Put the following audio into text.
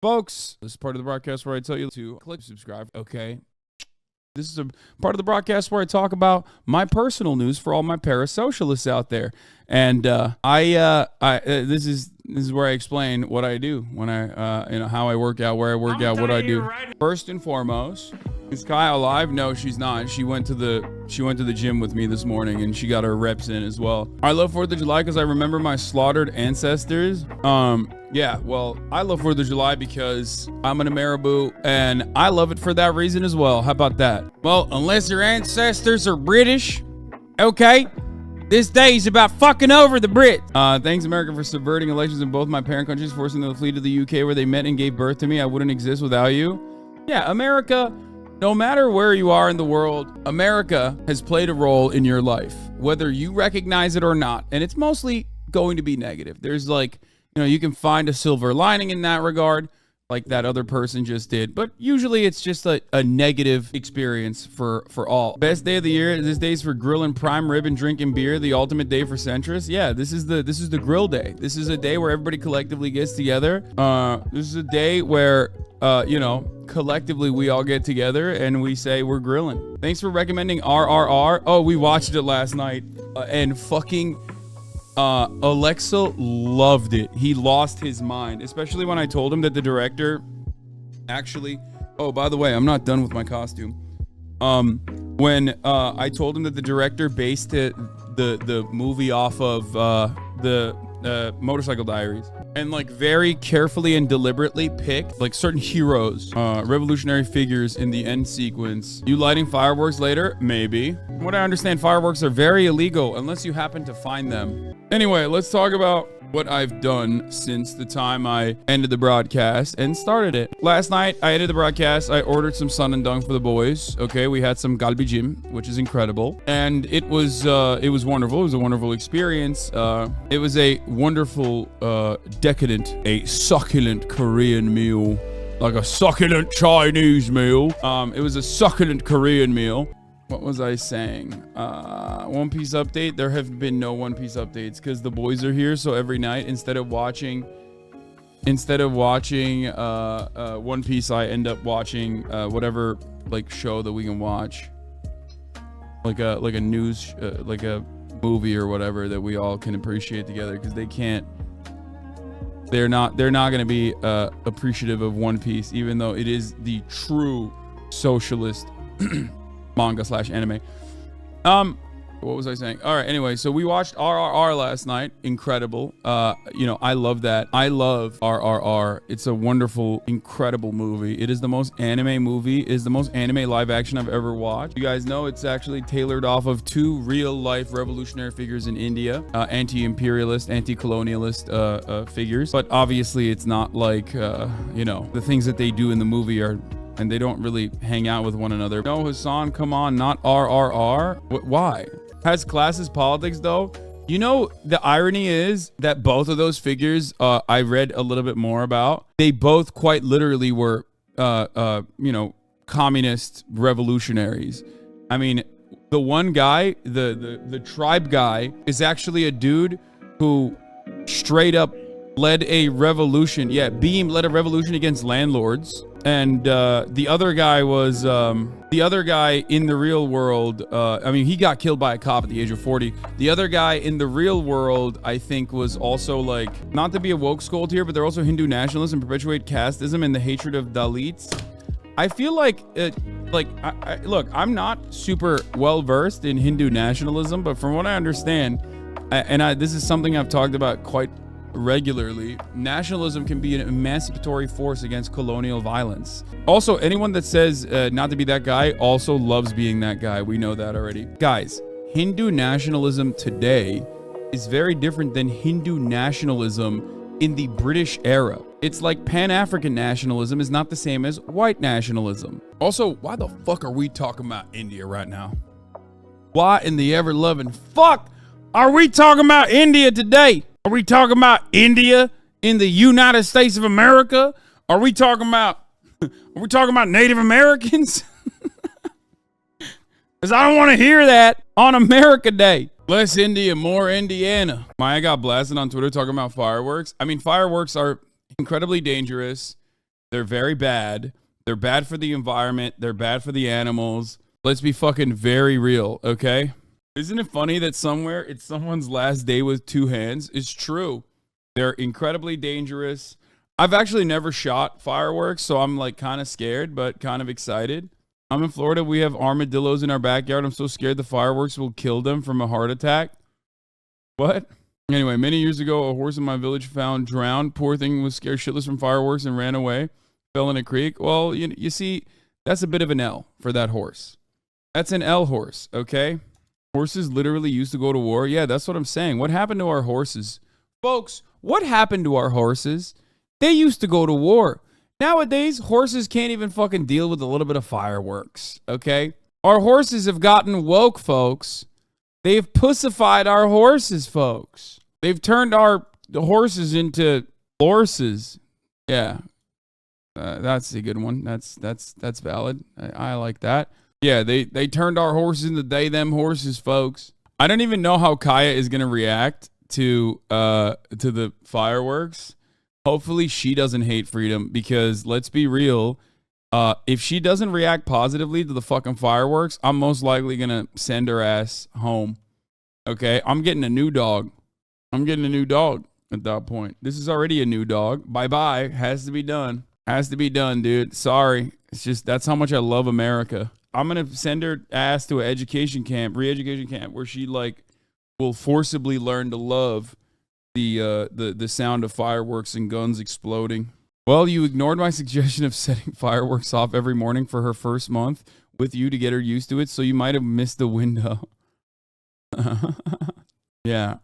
Folks, this is part of the broadcast where I tell you to click subscribe. Okay. This is a part of the broadcast where I talk about my personal news for all my parasocialists out there. And this is where I explain what I do when I how I work out, where I work out, what I do. First and foremost, is Kyle alive? No, she's not. She went to the gym with me this morning and she got her reps in as well. I love 4th of July because I remember my slaughtered ancestors. Yeah, well, I love 4th of July because I'm an Ameribu and I love it for that reason as well. How about that? Well, unless your ancestors are British, okay? This day is about fucking over the Brits. Thanks, America, for subverting elections in both my parent countries, forcing them to flee to the UK where they met and gave birth to me. I wouldn't exist without you. Yeah, America, no matter where you are in the world, America has played a role in your life, whether you recognize it or not. And it's mostly going to be negative. There's like, you can find a silver lining in that regard, like that other person just did. But usually it's just a negative experience for all. Best day of the year. This day's for grilling prime rib and drinking beer. The ultimate day for centrists. Yeah, this is the grill day. This is a day where everybody collectively gets together. This is a day where collectively we all get together and we say we're grilling. Thanks for recommending RRR. Oh, we watched it last night and fucking Alexa loved it. He lost his mind, especially when I told him that the director actually, oh, by the way, I'm not done with my costume. When I told him that the director based the movie off of the Motorcycle Diaries and like very carefully and deliberately picked like certain heroes, revolutionary figures in the end sequence. You lighting fireworks later? Maybe. From what I understand, fireworks are very illegal unless you happen to find them. Anyway, let's talk about what I've done since the time I ended the broadcast and started it. Last night, I ended the broadcast. I ordered some sun and dung for the boys. Okay, we had some galbi jim, which is incredible. And it was wonderful. It was a wonderful experience. It was a wonderful, decadent, a succulent Korean meal. Like a succulent Chinese meal. It was a succulent Korean meal. What was I saying? One Piece update. There have been no One Piece updates because the boys are here. So every night, instead of watching One Piece, I end up watching whatever like show that we can watch, like a news, like a movie or whatever that we all can appreciate together. Because they're not going to be appreciative of One Piece, even though it is the true socialist manga / anime. What was I saying? All right, anyway, so we watched RRR last night. Incredible. I love that. I love RRR. It's a wonderful, incredible movie. It is the most anime movie. It is the most anime live action I've ever watched. You guys know it's actually tailored off of 2 real life revolutionary figures in India, anti-imperialist, anti-colonialist figures. But obviously it's not like, the things that they do in the movie are, and they don't really hang out with one another. No, Hasan, come on, not RRR. Why? Has classes politics though? The irony is that both of those figures I read a little bit more about. They both quite literally were, communist revolutionaries. I mean, the one guy, the tribe guy, is actually a dude who straight up led a revolution. Yeah, Beam led a revolution against landlords. And the other guy was the other guy in the real world. He got killed by a cop at the age of 40. The other guy in the real world, I think, was also like, not to be a woke scold here, but they're also Hindu nationalists and perpetuate casteism and the hatred of Dalits. I feel like, look, I'm not super well versed in Hindu nationalism, but from what I understand, this is something I've talked about quite regularly, nationalism can be an emancipatory force against colonial violence. Also, anyone that says not to be that guy also loves being that guy. We know that already. Guys, Hindu nationalism today is very different than Hindu nationalism in the British era. It's like Pan-African nationalism is not the same as white nationalism. Also, why the fuck are we talking about India right now? Why in the ever-loving fuck are we talking about India today? Are we talking about India in the United States of America? Are we talking about Native Americans? Because I don't want to hear that on America Day. Less India, more Indiana. Maya got blasted on Twitter talking about fireworks. I mean, fireworks are incredibly dangerous. They're very bad. They're bad for the environment. They're bad for the animals. Let's be fucking very real, okay? Isn't it funny that somewhere it's someone's last day with two hands? It's true. They're incredibly dangerous. I've actually never shot fireworks, so I'm like kind of scared, but kind of excited. I'm in Florida. We have armadillos in our backyard. I'm so scared the fireworks will kill them from a heart attack. What? Anyway, many years ago, a horse in my village found drowned. Poor thing was scared shitless from fireworks and ran away. Fell in a creek. Well, you see, that's a bit of an L for that horse. That's an L horse, okay? Horses literally used to go to war. Yeah, that's what I'm saying. What happened to our horses? Folks, what happened to our horses? They used to go to war. Nowadays, horses can't even fucking deal with a little bit of fireworks, okay? Our horses have gotten woke, folks. They've pussified our horses, folks. They've turned the horses into horses. Yeah, that's a good one. That's valid. I like that. Yeah, they turned our horses into them horses, folks. I don't even know how Kaya is gonna react to the fireworks. Hopefully she doesn't hate freedom, because let's be real. If she doesn't react positively to the fucking fireworks, I'm most likely gonna send her ass home. Okay, I'm getting a new dog. I'm getting a new dog at that point. This is already a new dog. Bye-bye. Has to be done. Has to be done, dude. Sorry. It's just, that's how much I love America. I'm gonna send her ass to an education camp, re-education camp, where she like will forcibly learn to love the sound of fireworks and guns exploding. Well, you ignored my suggestion of setting fireworks off every morning for her first month with you to get her used to it, so you might have missed the window. Yeah,